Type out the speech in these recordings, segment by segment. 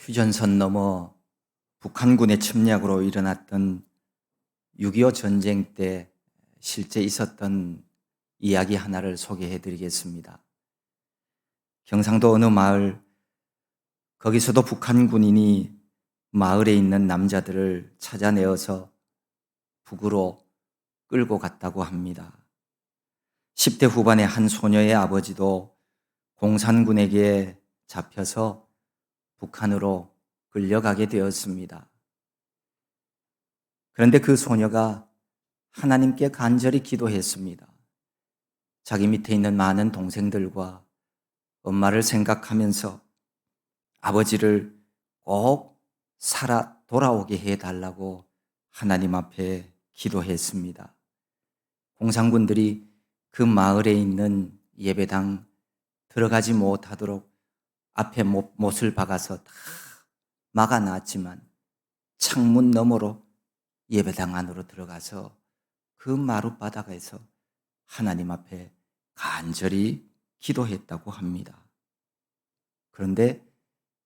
휴전선 넘어 북한군의 침략으로 일어났던 6.25 전쟁 때 실제 있었던 이야기 하나를 소개해 드리겠습니다. 경상도 어느 마을, 거기서도 북한 군인이 마을에 있는 남자들을 찾아내어서 북으로 끌고 갔다고 합니다. 10대 후반의 한 소녀의 아버지도 공산군에게 잡혀서 북한으로 끌려가게 되었습니다. 그런데 그 소녀가 하나님께 간절히 기도했습니다. 자기 밑에 있는 많은 동생들과 엄마를 생각하면서 아버지를 꼭 살아 돌아오게 해달라고 하나님 앞에 기도했습니다. 공산군들이 그 마을에 있는 예배당 들어가지 못하도록 앞에 못을 박아서 다 막아놨지만 창문 너머로 예배당 안으로 들어가서 그 마룻바닥에서 하나님 앞에 간절히 기도했다고 합니다. 그런데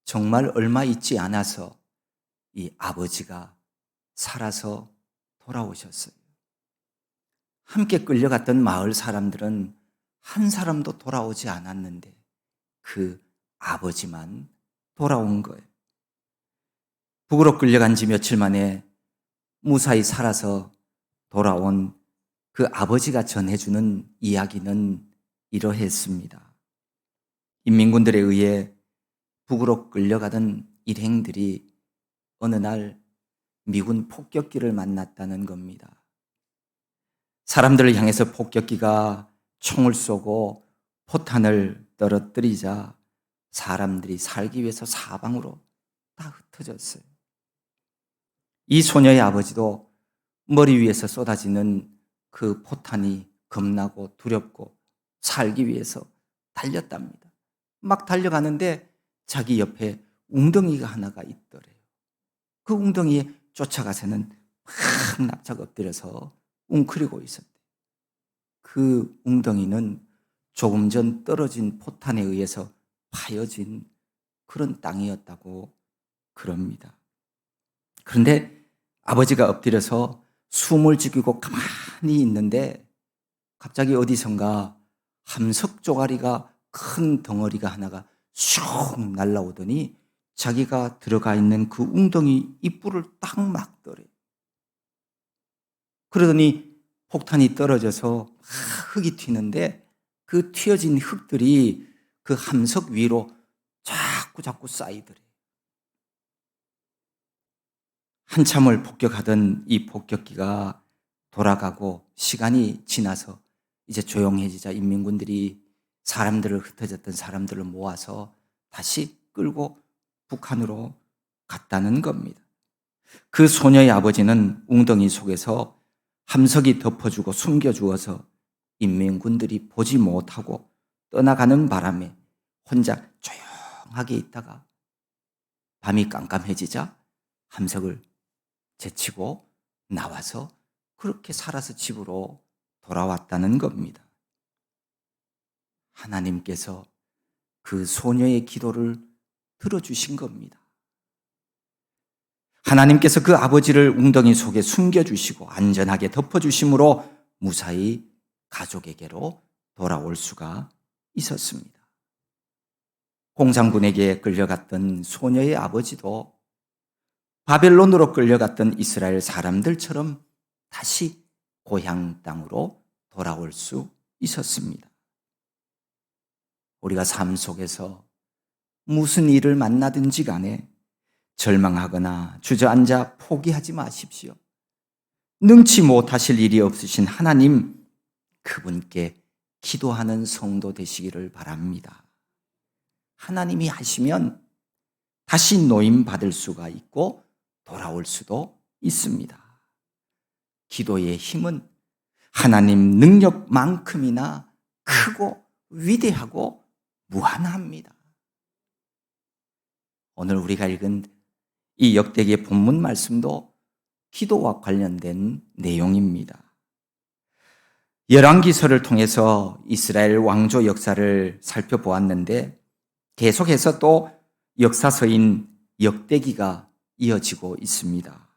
정말 얼마 있지 않아서 이 아버지가 살아서 돌아오셨어요. 함께 끌려갔던 마을 사람들은 한 사람도 돌아오지 않았는데 그 아버지만 돌아온 거예요. 북으로 끌려간 지 며칠 만에 무사히 살아서 돌아온 그 아버지가 전해주는 이야기는 이러했습니다. 인민군들에 의해 북으로 끌려가던 일행들이 어느 날 미군 폭격기를 만났다는 겁니다. 사람들을 향해서 폭격기가 총을 쏘고 포탄을 떨어뜨리자 사람들이 살기 위해서 사방으로 다 흩어졌어요. 이 소녀의 아버지도 머리 위에서 쏟아지는 그 포탄이 겁나고 두렵고 살기 위해서 달렸답니다. 막 달려가는데 자기 옆에 웅덩이가 하나가 있더래요. 그 웅덩이에 쫓아가서는 막 납작 엎드려서 웅크리고 있었대요. 그 웅덩이는 조금 전 떨어진 포탄에 의해서 파여진 그런 땅이었다고 그럽니다. 그런데 아버지가 엎드려서 숨을 죽이고 가만히 있는데 갑자기 어디선가 함석 쪼가리가 큰 덩어리가 하나가 슉 날아오더니 자기가 들어가 있는 그 웅덩이 입구를 딱 막더래요. 그러더니 폭탄이 떨어져서 흙이 튀는데 그 튀어진 흙들이 그 함석 위로 자꾸 쌓이더래요. 한참을 폭격하던 이 폭격기가 돌아가고 시간이 지나서 이제 조용해지자 인민군들이 흩어졌던 사람들을 모아서 다시 끌고 북한으로 갔다는 겁니다. 그 소녀의 아버지는 웅덩이 속에서 함석이 덮어주고 숨겨주어서 인민군들이 보지 못하고 떠나가는 바람에 혼자 조용하게 있다가 밤이 깜깜해지자 함석을 제치고 나와서 그렇게 살아서 집으로 돌아왔다는 겁니다. 하나님께서 그 소녀의 기도를 들어주신 겁니다. 하나님께서 그 아버지를 웅덩이 속에 숨겨주시고 안전하게 덮어주심으로 무사히 가족에게로 돌아올 수가 있었습니다. 공산군에게 끌려갔던 소녀의 아버지도 바벨론으로 끌려갔던 이스라엘 사람들처럼 다시 고향 땅으로 돌아올 수 있었습니다. 우리가 삶 속에서 무슨 일을 만나든지 간에 절망하거나 주저앉아 포기하지 마십시오. 능치 못하실 일이 없으신 하나님, 그분께 기도하는 성도 되시기를 바랍니다. 하나님이 하시면 다시 노임 받을 수가 있고 돌아올 수도 있습니다. 기도의 힘은 하나님 능력만큼이나 크고 위대하고 무한합니다. 오늘 우리가 읽은 이 역대기의 본문 말씀도 기도와 관련된 내용입니다. 열왕기서를 통해서 이스라엘 왕조 역사를 살펴보았는데 계속해서 또 역사서인 역대기가 이어지고 있습니다.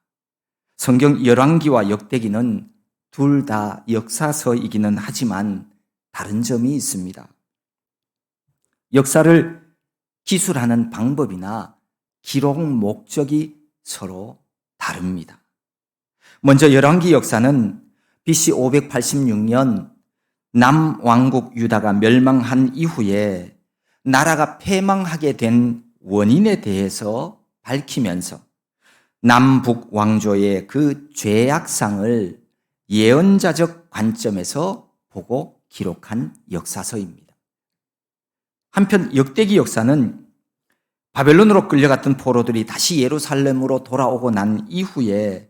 성경 열왕기와 역대기는 둘 다 역사서이기는 하지만 다른 점이 있습니다. 역사를 기술하는 방법이나 기록 목적이 서로 다릅니다. 먼저 열왕기 역사는 BC 586년 남왕국 유다가 멸망한 이후에 나라가 패망하게 된 원인에 대해서 밝히면서 남북 왕조의 그 죄악상을 예언자적 관점에서 보고 기록한 역사서입니다. 한편 역대기 역사는 바벨론으로 끌려갔던 포로들이 다시 예루살렘으로 돌아오고 난 이후에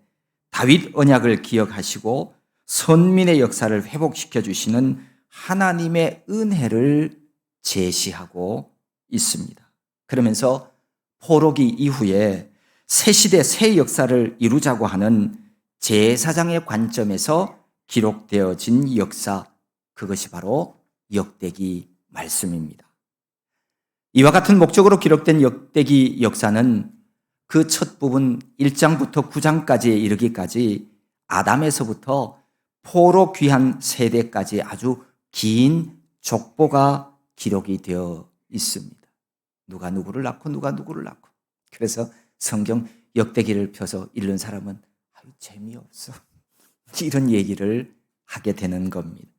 다윗 언약을 기억하시고 선민의 역사를 회복시켜 주시는 하나님의 은혜를 제시하고 있습니다. 그러면서 포로기 이후에 새 시대 새 역사를 이루자고 하는 제사장의 관점에서 기록되어진 역사, 그것이 바로 역대기 말씀입니다. 이와 같은 목적으로 기록된 역대기 역사는 그 첫 부분 1장부터 9장까지에 이르기까지 아담에서부터 포로 귀한 세대까지 아주 긴 족보가 기록이 되어 있습니다. 누가 누구를 낳고 누가 누구를 낳고. 그래서 성경 역대기를 펴서 읽는 사람은 재미없어. 이런 얘기를 하게 되는 겁니다.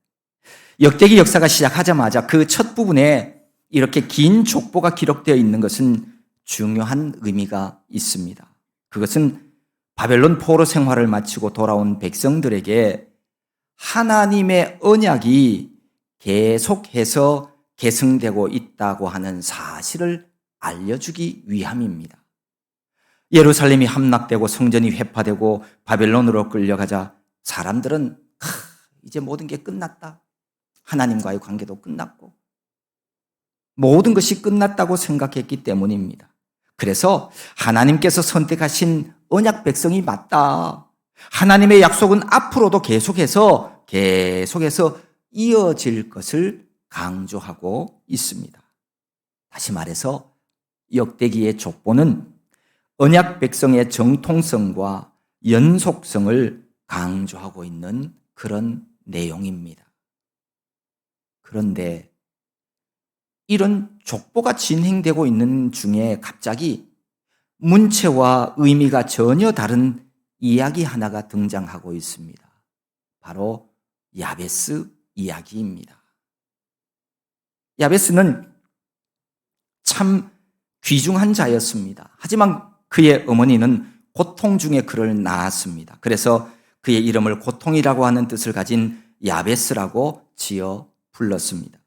역대기 역사가 시작하자마자 그 첫 부분에 이렇게 긴 족보가 기록되어 있는 것은 중요한 의미가 있습니다. 그것은 바벨론 포로 생활을 마치고 돌아온 백성들에게 하나님의 언약이 계속해서 계승되고 있다고 하는 사실을 알려주기 위함입니다. 예루살렘이 함락되고 성전이 회파되고 바벨론으로 끌려가자 사람들은 이제 모든 게 끝났다. 하나님과의 관계도 끝났고 모든 것이 끝났다고 생각했기 때문입니다. 그래서 하나님께서 선택하신 언약 백성이 맞다. 하나님의 약속은 앞으로도 계속해서 이어질 것을 강조하고 있습니다. 다시 말해서 역대기의 족보는 언약 백성의 정통성과 연속성을 강조하고 있는 그런 내용입니다. 그런데 이런 족보가 진행되고 있는 중에 갑자기 문체와 의미가 전혀 다른 이야기 하나가 등장하고 있습니다. 바로 야베스 이야기입니다. 야베스는 참 귀중한 자였습니다. 하지만 그의 어머니는 고통 중에 그를 낳았습니다. 그래서 그의 이름을 고통이라고 하는 뜻을 가진 야베스라고 지어 불렀습니다.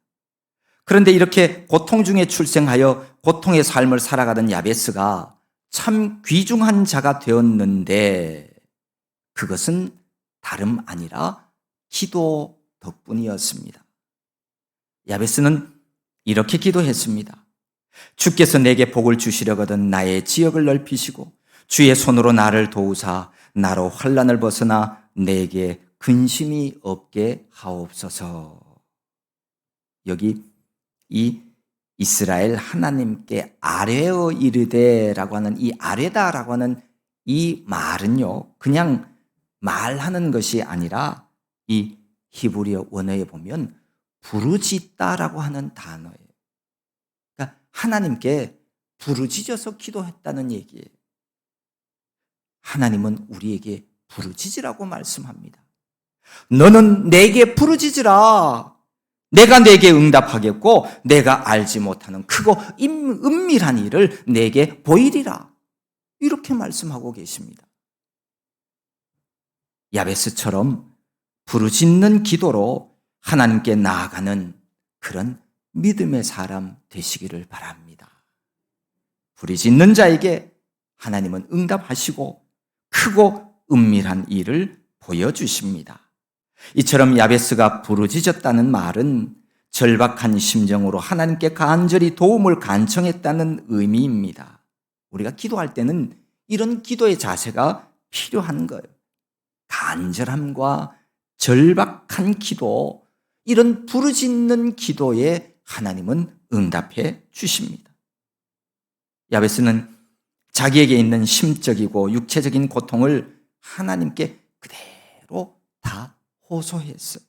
그런데 이렇게 고통 중에 출생하여 고통의 삶을 살아가던 야베스가 참 귀중한 자가 되었는데 그것은 다름 아니라 기도 덕분이었습니다. 야베스는 이렇게 기도했습니다. 주께서 내게 복을 주시려거든 나의 지역을 넓히시고 주의 손으로 나를 도우사 나로 환난을 벗어나 내게 근심이 없게 하옵소서. 여기 이 이스라엘 하나님께 아뢰어 이르되라고 하는 이 아뢰다라고 하는 이 말은요, 그냥 말하는 것이 아니라 이 히브리어 원어에 보면 부르짖다라고 하는 단어예요. 그러니까 하나님께 부르짖어서 기도했다는 얘기예요. 하나님은 우리에게 부르짖으라고 말씀합니다. 너는 내게 부르짖으라. 내가 내게 응답하겠고 내가 알지 못하는 크고 은밀한 일을 내게 보이리라. 이렇게 말씀하고 계십니다. 야베스처럼 부르짖는 기도로 하나님께 나아가는 그런 믿음의 사람 되시기를 바랍니다. 부르짖는 자에게 하나님은 응답하시고 크고 은밀한 일을 보여주십니다. 이처럼 야베스가 부르짖었다는 말은 절박한 심정으로 하나님께 간절히 도움을 간청했다는 의미입니다. 우리가 기도할 때는 이런 기도의 자세가 필요한 거예요. 간절함과 절박한 기도, 이런 부르짖는 기도에 하나님은 응답해 주십니다. 야베스는 자기에게 있는 심적이고 육체적인 고통을 하나님께 그대로 다 호소했어요.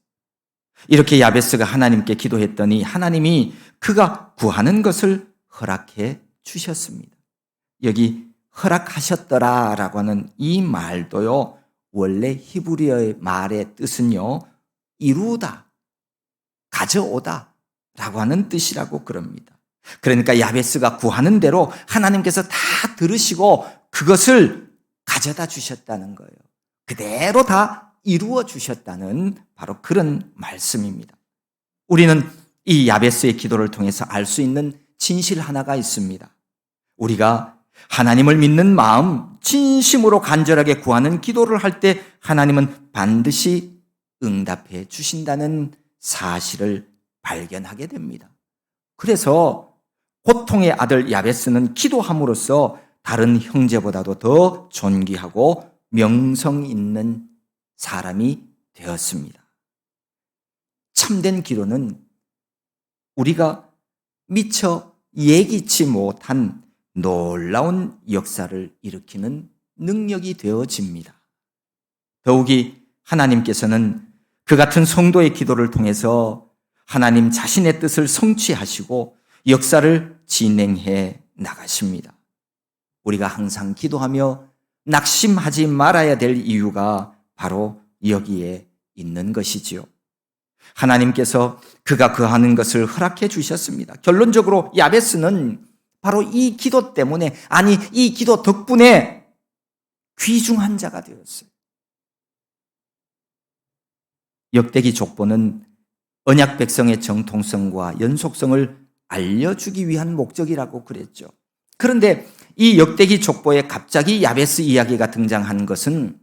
이렇게 야베스가 하나님께 기도했더니 하나님이 그가 구하는 것을 허락해 주셨습니다. 여기 허락하셨더라라고 하는 이 말도요, 원래 히브리어의 말의 뜻은요, 이루다, 가져오다 라고 하는 뜻이라고 그럽니다. 그러니까 야베스가 구하는 대로 하나님께서 다 들으시고 그것을 가져다 주셨다는 거예요. 그대로 다 이루어 주셨다는 바로 그런 말씀입니다. 우리는 이 야베스의 기도를 통해서 알 수 있는 진실 하나가 있습니다. 우리가 하나님을 믿는 마음, 진심으로 간절하게 구하는 기도를 할 때 하나님은 반드시 응답해 주신다는 사실을 발견하게 됩니다. 그래서 고통의 아들 야베스는 기도함으로써 다른 형제보다도 더 존귀하고 명성 있는 사람이 되었습니다. 참된 기도는 우리가 미처 예기치 못한 놀라운 역사를 일으키는 능력이 되어집니다. 더욱이 하나님께서는 그 같은 성도의 기도를 통해서 하나님 자신의 뜻을 성취하시고 역사를 진행해 나가십니다. 우리가 항상 기도하며 낙심하지 말아야 될 이유가 바로 여기에 있는 것이지요. 하나님께서 그가 구하는 것을 허락해 주셨습니다. 결론적으로 야베스는 바로 이 기도 때문에, 아니 이 기도 덕분에 귀중한 자가 되었어요. 역대기 족보는 언약 백성의 정통성과 연속성을 알려주기 위한 목적이라고 그랬죠. 그런데 이 역대기 족보에 갑자기 야베스 이야기가 등장한 것은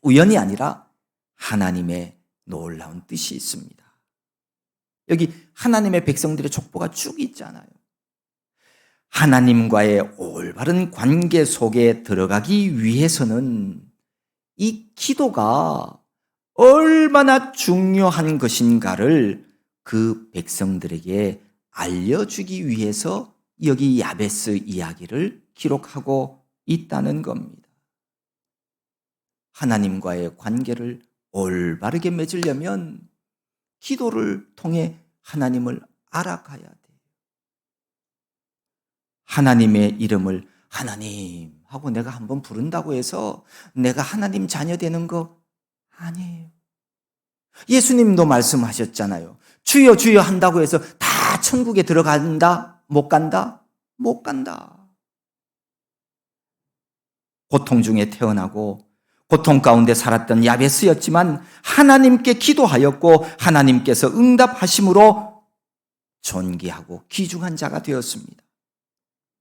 우연이 아니라 하나님의 놀라운 뜻이 있습니다. 여기 하나님의 백성들의 족보가 쭉 있잖아요. 하나님과의 올바른 관계 속에 들어가기 위해서는 이 기도가 얼마나 중요한 것인가를 그 백성들에게 알려주기 위해서 여기 야베스 이야기를 기록하고 있다는 겁니다. 하나님과의 관계를 올바르게 맺으려면 기도를 통해 하나님을 알아가야 돼요. 하나님의 이름을 하나님 하고 내가 한번 부른다고 해서 내가 하나님 자녀 되는 거 아니에요. 예수님도 말씀하셨잖아요. 주여 주여 한다고 해서 다 천국에 들어간다? 못 간다? 못 간다. 고통 중에 태어나고 고통 가운데 살았던 야베스였지만 하나님께 기도하였고 하나님께서 응답하심으로 존귀하고 귀중한 자가 되었습니다.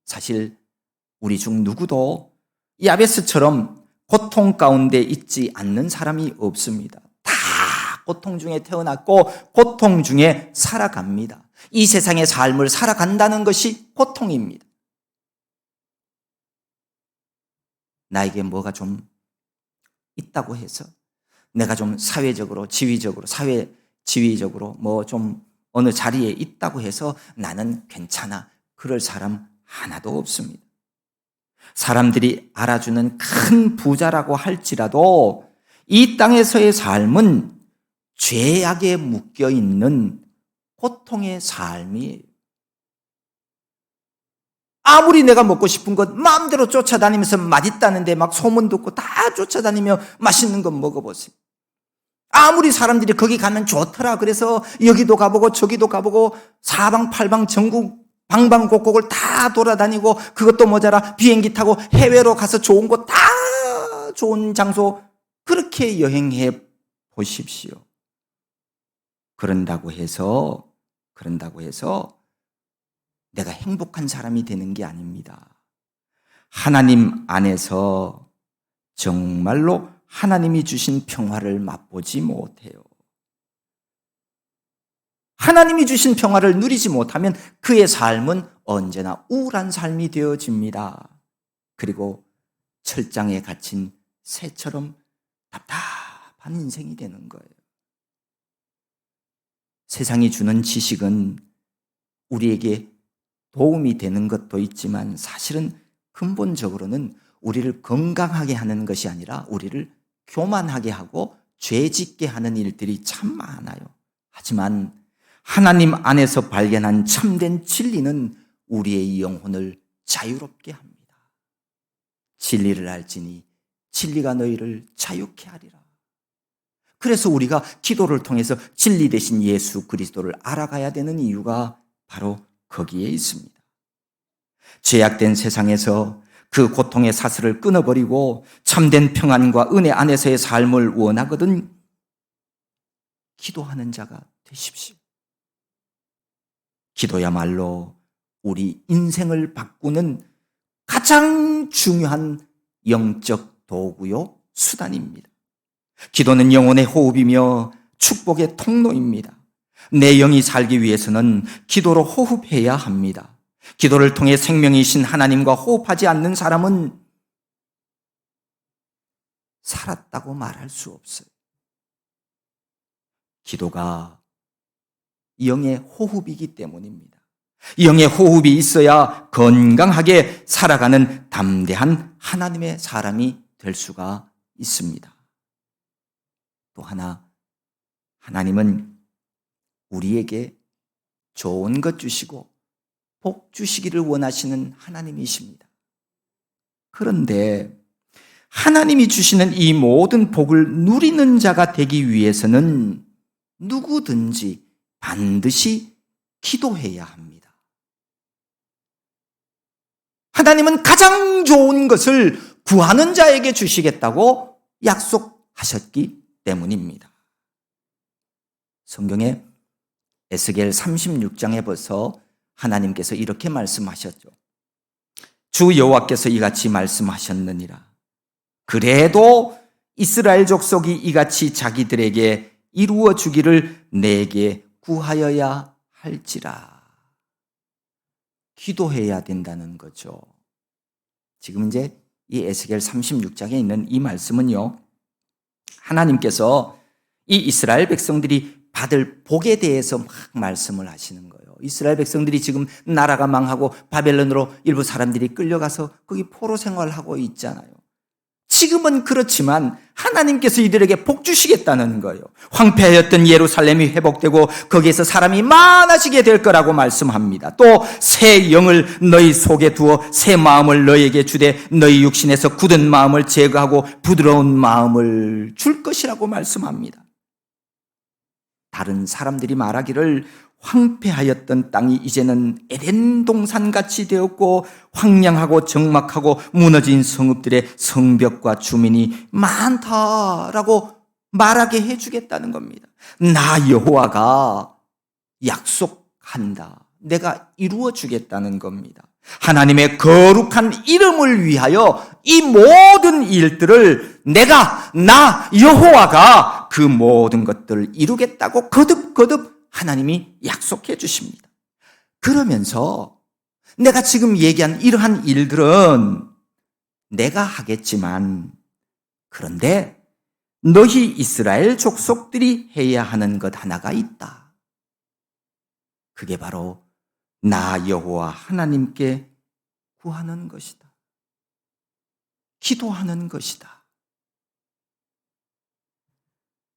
사실 우리 중 누구도 야베스처럼 고통 가운데 있지 않는 사람이 없습니다. 다 고통 중에 태어났고 고통 중에 살아갑니다. 이 세상의 삶을 살아간다는 것이 고통입니다. 나에게 뭐가 좀 있다고 해서 내가 좀 사회적으로, 지위적으로, 사회 지위적으로 뭐 좀 어느 자리에 있다고 해서 나는 괜찮아. 그럴 사람 하나도 없습니다. 사람들이 알아주는 큰 부자라고 할지라도 이 땅에서의 삶은 죄악에 묶여있는 고통의 삶이에요. 아무리 내가 먹고 싶은 것 마음대로 쫓아다니면서 맛있다는데 막 소문 듣고 다 쫓아다니며 맛있는 것 먹어보세요. 아무리 사람들이 거기 가면 좋더라 그래서 여기도 가보고 저기도 가보고 사방팔방 전국 방방곡곡을 다 돌아다니고 그것도 모자라 비행기 타고 해외로 가서 좋은 곳 다 좋은 장소 그렇게 여행해 보십시오. 그런다고 해서 내가 행복한 사람이 되는 게 아닙니다. 하나님 안에서 정말로 하나님이 주신 평화를 맛보지 못해요. 하나님이 주신 평화를 누리지 못하면 그의 삶은 언제나 우울한 삶이 되어집니다. 그리고 철장에 갇힌 새처럼 답답한 인생이 되는 거예요. 세상이 주는 지식은 우리에게 도움이 되는 것도 있지만 사실은 근본적으로는 우리를 건강하게 하는 것이 아니라 우리를 교만하게 하고 죄짓게 하는 일들이 참 많아요. 하지만 하나님 안에서 발견한 참된 진리는 우리의 영혼을 자유롭게 합니다. 진리를 알지니 진리가 너희를 자유케 하리라. 그래서 우리가 기도를 통해서 진리 되신 예수 그리스도를 알아가야 되는 이유가 바로 거기에 있습니다. 죄악된 세상에서 그 고통의 사슬을 끊어버리고 참된 평안과 은혜 안에서의 삶을 원하거든 기도하는 자가 되십시오. 기도야말로 우리 인생을 바꾸는 가장 중요한 영적 도구요 수단입니다. 기도는 영혼의 호흡이며 축복의 통로입니다. 내 영이 살기 위해서는 기도로 호흡해야 합니다. 기도를 통해 생명이신 하나님과 호흡하지 않는 사람은 살았다고 말할 수 없어요. 기도가 영의 호흡이기 때문입니다. 영의 호흡이 있어야 건강하게 살아가는 담대한 하나님의 사람이 될 수가 있습니다. 또 하나, 하나님은 우리에게 좋은 것 주시고 복 주시기를 원하시는 하나님이십니다. 그런데 하나님이 주시는 이 모든 복을 누리는 자가 되기 위해서는 누구든지 반드시 기도해야 합니다. 하나님은 가장 좋은 것을 구하는 자에게 주시겠다고 약속하셨기 때문입니다. 성경에 에스겔 36장에 벌써 하나님께서 이렇게 말씀하셨죠. 주 여호와께서 이같이 말씀하셨느니라. 그래도 이스라엘 족속이 이같이 자기들에게 이루어 주기를 내게 구하여야 할지라. 기도해야 된다는 거죠. 지금 이제 이 에스겔 36장에 있는 이 말씀은요, 하나님께서 이 이스라엘 백성들이 받을 복에 대해서 막 말씀을 하시는 거예요. 이스라엘 백성들이 지금 나라가 망하고 바벨론으로 일부 사람들이 끌려가서 거기 포로 생활하고 있잖아요. 지금은 그렇지만 하나님께서 이들에게 복 주시겠다는 거예요. 황폐하였던 예루살렘이 회복되고 거기에서 사람이 많아지게 될 거라고 말씀합니다. 또 새 영을 너희 속에 두어 새 마음을 너희에게 주되 너희 육신에서 굳은 마음을 제거하고 부드러운 마음을 줄 것이라고 말씀합니다. 다른 사람들이 말하기를 황폐하였던 땅이 이제는 에덴 동산같이 되었고 황량하고 적막하고 무너진 성읍들의 성벽과 주민이 많다라고 말하게 해주겠다는 겁니다. 나 여호와가 약속한다. 내가 이루어 주겠다는 겁니다. 하나님의 거룩한 이름을 위하여 이 모든 일들을 나 여호와가 그 모든 것들을 이루겠다고 거듭거듭 하나님이 약속해 주십니다. 그러면서 내가 지금 얘기한 이러한 일들은 내가 하겠지만 그런데 너희 이스라엘 족속들이 해야 하는 것 하나가 있다. 그게 바로 나 여호와 하나님께 구하는 것이다. 기도하는 것이다.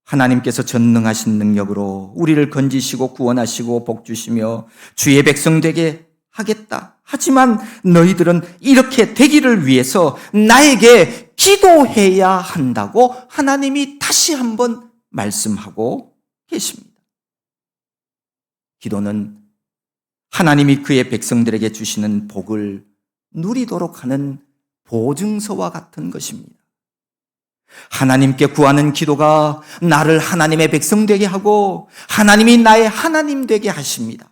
하나님께서 전능하신 능력으로 우리를 건지시고 구원하시고 복주시며 주의 백성 되게 하겠다. 하지만 너희들은 이렇게 되기를 위해서 나에게 기도해야 한다고 하나님이 다시 한번 말씀하고 계십니다. 기도는 하나님이 그의 백성들에게 주시는 복을 누리도록 하는 보증서와 같은 것입니다. 하나님께 구하는 기도가 나를 하나님의 백성 되게 하고 하나님이 나의 하나님 되게 하십니다.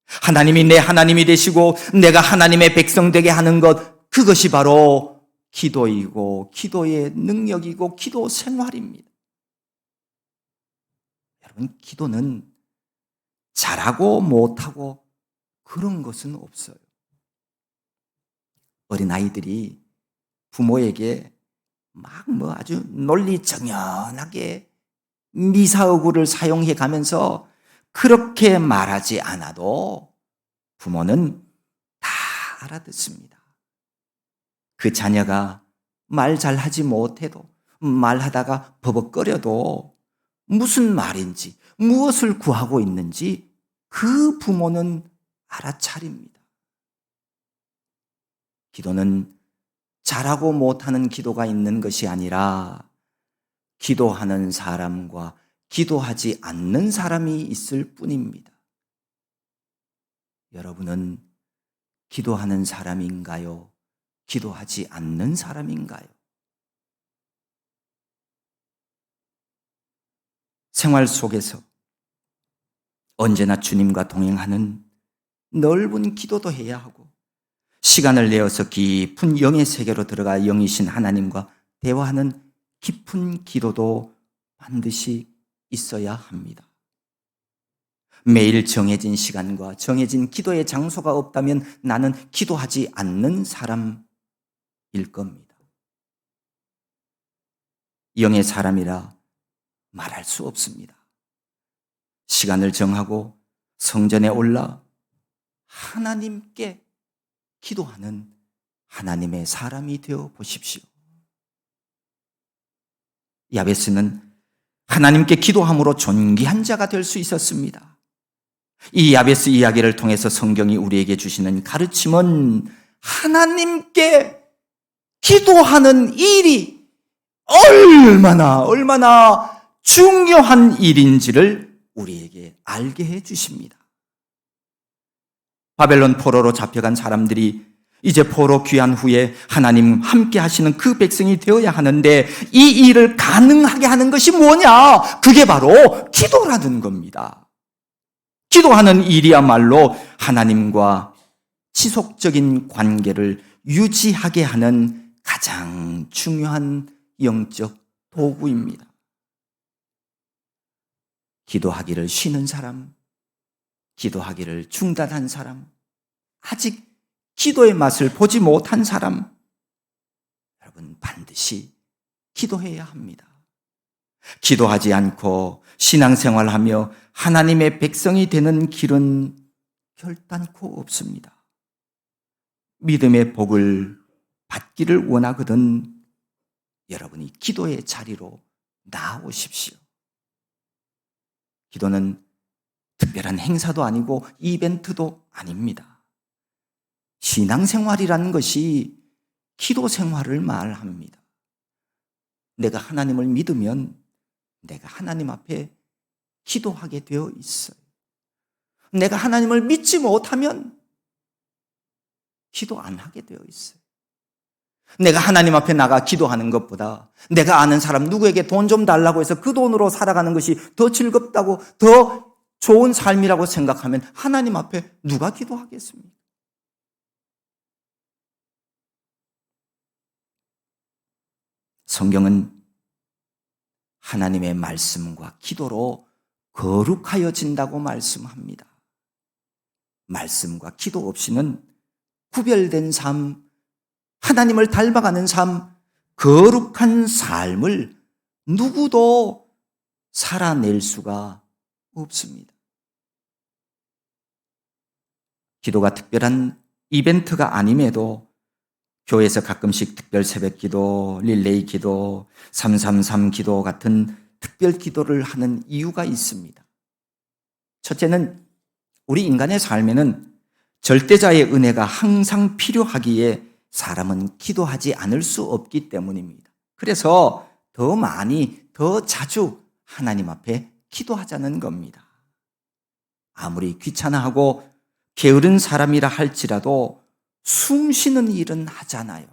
하나님이 내 하나님이 되시고 내가 하나님의 백성 되게 하는 것, 그것이 바로 기도이고 기도의 능력이고 기도 생활입니다. 여러분, 기도는 잘하고 못하고 그런 것은 없어요. 어린아이들이 부모에게 막 아주 논리정연하게 미사어구를 사용해 가면서 그렇게 말하지 않아도 부모는 다 알아듣습니다. 그 자녀가 말 잘하지 못해도, 말하다가 버벅거려도 무슨 말인지, 무엇을 구하고 있는지 그 부모는 알아차립니다. 기도는 잘하고 못하는 기도가 있는 것이 아니라 기도하는 사람과 기도하지 않는 사람이 있을 뿐입니다. 여러분은 기도하는 사람인가요? 기도하지 않는 사람인가요? 생활 속에서 언제나 주님과 동행하는 넓은 기도도 해야 하고, 시간을 내어서 깊은 영의 세계로 들어가 영이신 하나님과 대화하는 깊은 기도도 반드시 있어야 합니다. 매일 정해진 시간과 정해진 기도의 장소가 없다면 나는 기도하지 않는 사람일 겁니다. 영의 사람이라 말할 수 없습니다. 시간을 정하고 성전에 올라 하나님께 기도하는 하나님의 사람이 되어 보십시오. 야베스는 하나님께 기도함으로 존귀한 자가 될 수 있었습니다. 이 야베스 이야기를 통해서 성경이 우리에게 주시는 가르침은 하나님께 기도하는 일이 얼마나 중요한 일인지를 우리에게 알게 해 주십니다. 바벨론 포로로 잡혀간 사람들이 이제 포로 귀환 후에 하나님 함께 하시는 그 백성이 되어야 하는데, 이 일을 가능하게 하는 것이 뭐냐? 그게 바로 기도라는 겁니다. 기도하는 일이야말로 하나님과 지속적인 관계를 유지하게 하는 가장 중요한 영적 도구입니다. 기도하기를 쉬는 사람, 기도하기를 중단한 사람, 아직 기도의 맛을 보지 못한 사람, 여러분 반드시 기도해야 합니다. 기도하지 않고 신앙생활하며 하나님의 백성이 되는 길은 결단코 없습니다. 믿음의 복을 받기를 원하거든 여러분이 기도의 자리로 나오십시오. 기도는 특별한 행사도 아니고 이벤트도 아닙니다. 신앙생활이라는 것이 기도 생활을 말합니다. 내가 하나님을 믿으면 내가 하나님 앞에 기도하게 되어 있어요. 내가 하나님을 믿지 못하면 기도 안 하게 되어 있어요. 내가 하나님 앞에 나가 기도하는 것보다 내가 아는 사람 누구에게 돈 좀 달라고 해서 그 돈으로 살아가는 것이 더 즐겁다고, 더 좋은 삶이라고 생각하면 하나님 앞에 누가 기도하겠습니까? 성경은 하나님의 말씀과 기도로 거룩하여진다고 말씀합니다. 말씀과 기도 없이는 구별된 삶, 하나님을 닮아가는 삶, 거룩한 삶을 누구도 살아낼 수가 없습니다. 기도가 특별한 이벤트가 아님에도 교회에서 가끔씩 특별 새벽 기도, 릴레이 기도, 333 기도 같은 특별 기도를 하는 이유가 있습니다. 첫째는 우리 인간의 삶에는 절대자의 은혜가 항상 필요하기에 사람은 기도하지 않을 수 없기 때문입니다. 그래서 더 많이, 더 자주 하나님 앞에 기도하자는 겁니다. 아무리 귀찮아하고 게으른 사람이라 할지라도 숨 쉬는 일은 하잖아요.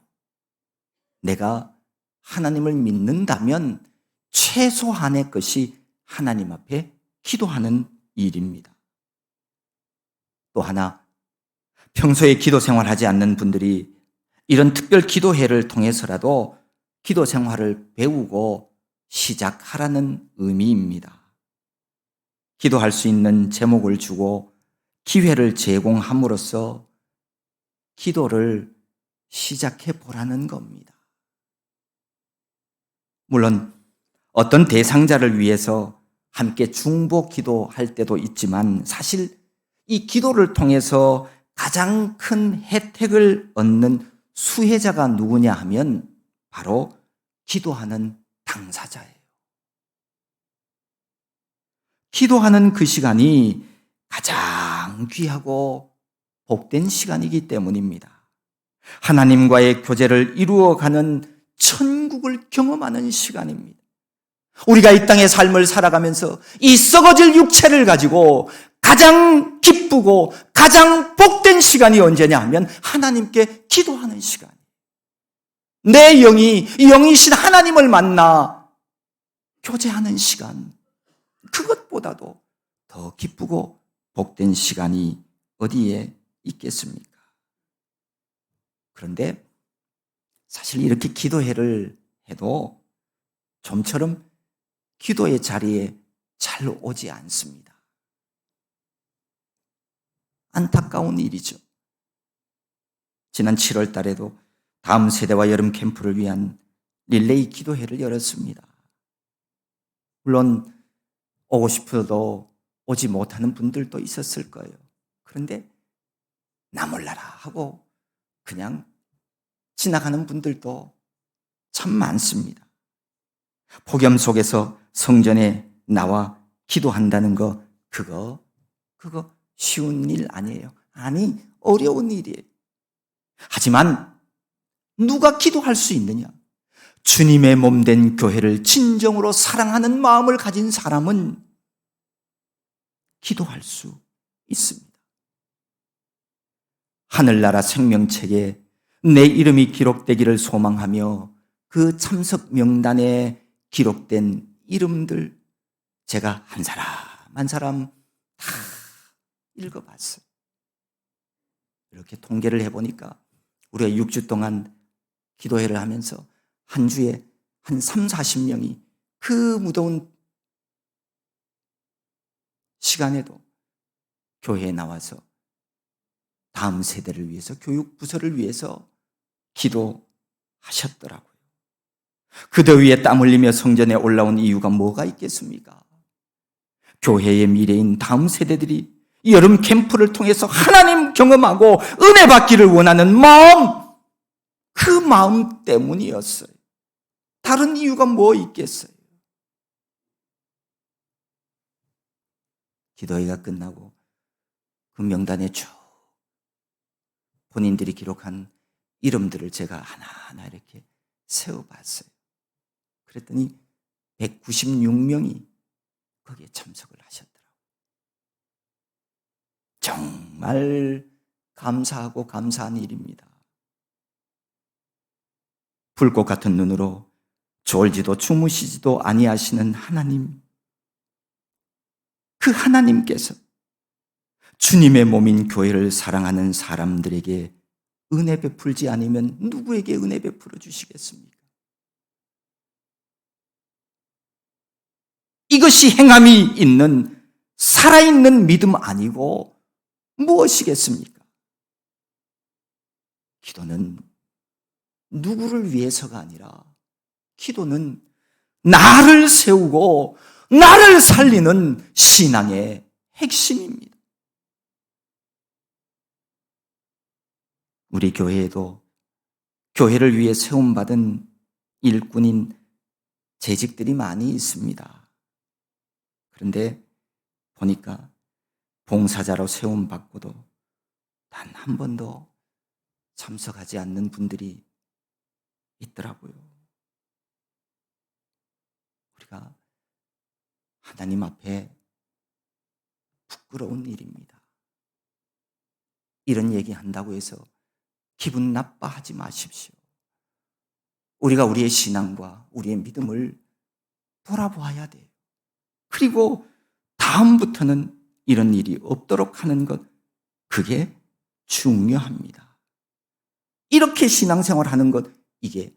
내가 하나님을 믿는다면 최소한의 것이 하나님 앞에 기도하는 일입니다. 또 하나, 평소에 기도 생활하지 않는 분들이 이런 특별 기도회를 통해서라도 기도 생활을 배우고 시작하라는 의미입니다. 기도할 수 있는 제목을 주고 기회를 제공함으로써 기도를 시작해 보라는 겁니다. 물론 어떤 대상자를 위해서 함께 중보 기도할 때도 있지만, 사실 이 기도를 통해서 가장 큰 혜택을 얻는 수혜자가 누구냐 하면 바로 기도하는 당사자예요. 기도하는 그 시간이 가장 귀하고 복된 시간이기 때문입니다. 하나님과의 교제를 이루어가는 천국을 경험하는 시간입니다. 우리가 이 땅의 삶을 살아가면서 이 썩어질 육체를 가지고 가장 기쁘고 가장 복된 시간이 언제냐 하면 하나님께 기도하는 시간. 내 영이신 하나님을 만나 교제하는 시간. 그것보다도 더 기쁘고 복된 시간이 어디에 있겠습니까? 그런데 사실 이렇게 기도회를 해도 좀처럼 기도의 자리에 잘 오지 않습니다. 안타까운 일이죠. 지난 7월 달에도 다음 세대와 여름 캠프를 위한 릴레이 기도회를 열었습니다. 물론 오고 싶어도 오지 못하는 분들도 있었을 거예요. 그런데 나 몰라라 하고 그냥 지나가는 분들도 참 많습니다. 폭염 속에서 성전에 나와 기도한다는 거 그거 쉬운 일 아니에요. 아니, 어려운 일이에요. 하지만 누가 기도할 수 있느냐? 주님의 몸된 교회를 진정으로 사랑하는 마음을 가진 사람은 기도할 수 있습니다. 하늘나라 생명책에 내 이름이 기록되기를 소망하며 그 참석 명단에 기록된 이름들 제가 한 사람 한 사람 다 읽어봤어요. 이렇게 통계를 해보니까 우리가 6주 동안 기도회를 하면서 한 주에 한 3, 40명이 그 무더운 시간에도 교회에 나와서 다음 세대를 위해서, 교육부서를 위해서 기도하셨더라고요. 그 더위에 땀 흘리며 성전에 올라온 이유가 뭐가 있겠습니까? 교회의 미래인 다음 세대들이 여름 캠프를 통해서 하나님 경험하고 은혜 받기를 원하는 마음, 그 마음 때문이었어요. 다른 이유가 뭐 있겠어요? 기도회가 끝나고 그 명단에 쭉 본인들이 기록한 이름들을 제가 하나하나 이렇게 세어봤어요. 그랬더니 196명이 거기에 참석을 하셨더라고요. 정말 감사하고 감사한 일입니다. 불꽃 같은 눈으로 졸지도 주무시지도 아니하시는 하나님, 그 하나님께서 주님의 몸인 교회를 사랑하는 사람들에게 은혜 베풀지 않으면 누구에게 은혜 베풀어 주시겠습니까? 이것이 행함이 있는 살아있는 믿음 아니고 무엇이겠습니까? 기도는 누구를 위해서가 아니라 기도는 나를 세우고 나를 살리는 신앙의 핵심입니다. 우리 교회에도 교회를 위해 세움받은 일꾼인 재직들이 많이 있습니다. 그런데 보니까 봉사자로 세움받고도 단 한 번도 참석하지 않는 분들이 있더라고요. 우리가 하나님 앞에 부끄러운 일입니다. 이런 얘기 한다고 해서 기분 나빠하지 마십시오. 우리가 우리의 신앙과 우리의 믿음을 돌아보아야 돼요. 그리고 다음부터는 이런 일이 없도록 하는 것, 그게 중요합니다. 이렇게 신앙생활 하는 것, 이게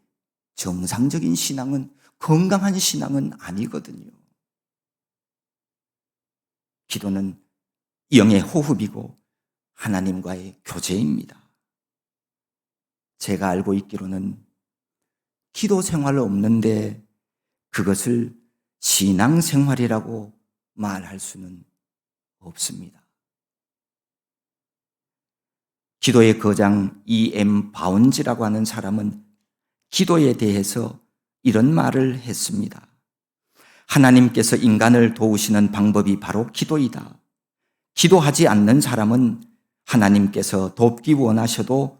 정상적인 신앙은, 건강한 신앙은 아니거든요. 기도는 영의 호흡이고 하나님과의 교제입니다. 제가 알고 있기로는 기도 생활 없는데 그것을 신앙생활이라고 말할 수는 없습니다. 기도의 거장 E.M. 바운지라고 하는 사람은 기도에 대해서 이런 말을 했습니다. 하나님께서 인간을 도우시는 방법이 바로 기도이다. 기도하지 않는 사람은 하나님께서 돕기 원하셔도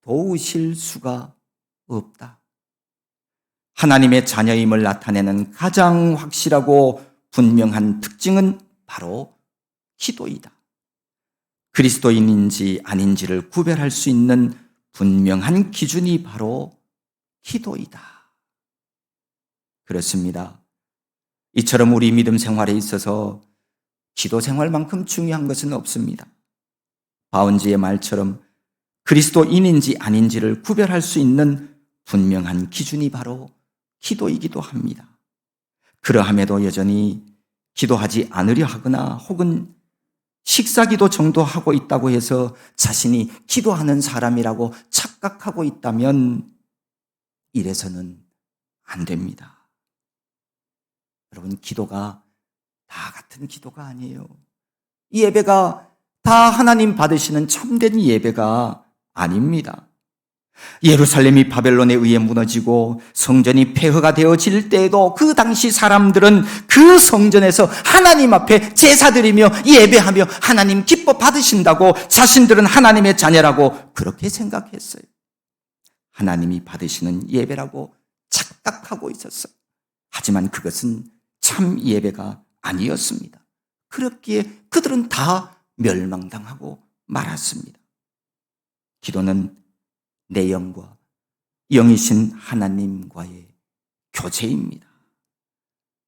도우실 수가 없다. 하나님의 자녀임을 나타내는 가장 확실하고 분명한 특징은 바로 기도이다. 그리스도인인지 아닌지를 구별할 수 있는 분명한 기준이 바로 기도이다. 그렇습니다. 이처럼 우리 믿음 생활에 있어서 기도 생활만큼 중요한 것은 없습니다. 바운지의 말처럼 그리스도인인지 아닌지를 구별할 수 있는 분명한 기준이 바로 기도이기도 합니다. 그러함에도 여전히 기도하지 않으려 하거나 혹은 식사기도 정도 하고 있다고 해서 자신이 기도하는 사람이라고 착각하고 있다면 이래서는 안 됩니다. 여러분, 기도가 다 같은 기도가 아니에요. 이 예배가 다 하나님 받으시는 참된 예배가 아닙니다. 예루살렘이 바벨론에 의해 무너지고 성전이 폐허가 되어질 때에도 그 당시 사람들은 그 성전에서 하나님 앞에 제사드리며 예배하며 하나님 기뻐 받으신다고 자신들은 하나님의 자녀라고 그렇게 생각했어요. 하나님이 받으시는 예배라고 착각하고 있었어요. 하지만 그것은 참 예배가 아니었습니다. 그렇기에 그들은 다 멸망당하고 말았습니다. 기도는 내 영과 영이신 하나님과의 교제입니다.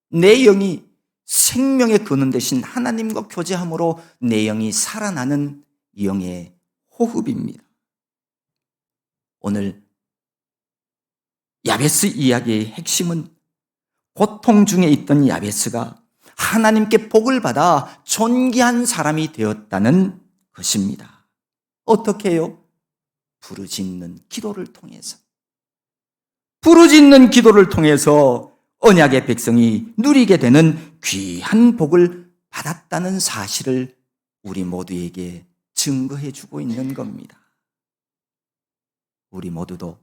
내 영이 생명의 근원 되신 하나님과 교제함으로 내 영이 살아나는 영의 호흡입니다. 오늘 야베스 이야기의 핵심은 고통 중에 있던 야베스가 하나님께 복을 받아 존귀한 사람이 되었다는 것입니다. 어떻게 해요? 부르짖는 기도를 통해서. 부르짖는 기도를 통해서 언약의 백성이 누리게 되는 귀한 복을 받았다는 사실을 우리 모두에게 증거해 주고 있는 겁니다. 우리 모두도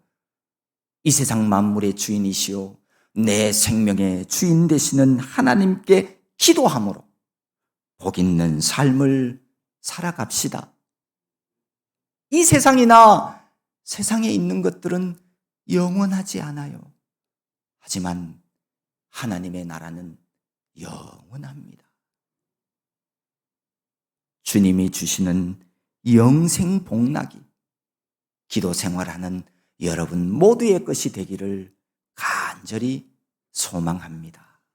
이 세상 만물의 주인이시오 내 생명의 주인 되시는 하나님께 기도함으로 복 있는 삶을 살아갑시다. 이 세상이나 세상에 있는 것들은 영원하지 않아요. 하지만 하나님의 나라는 영원합니다. 주님이 주시는 영생 복락이 기도 생활하는 여러분 모두의 것이 되기를 간절히 소망합니다.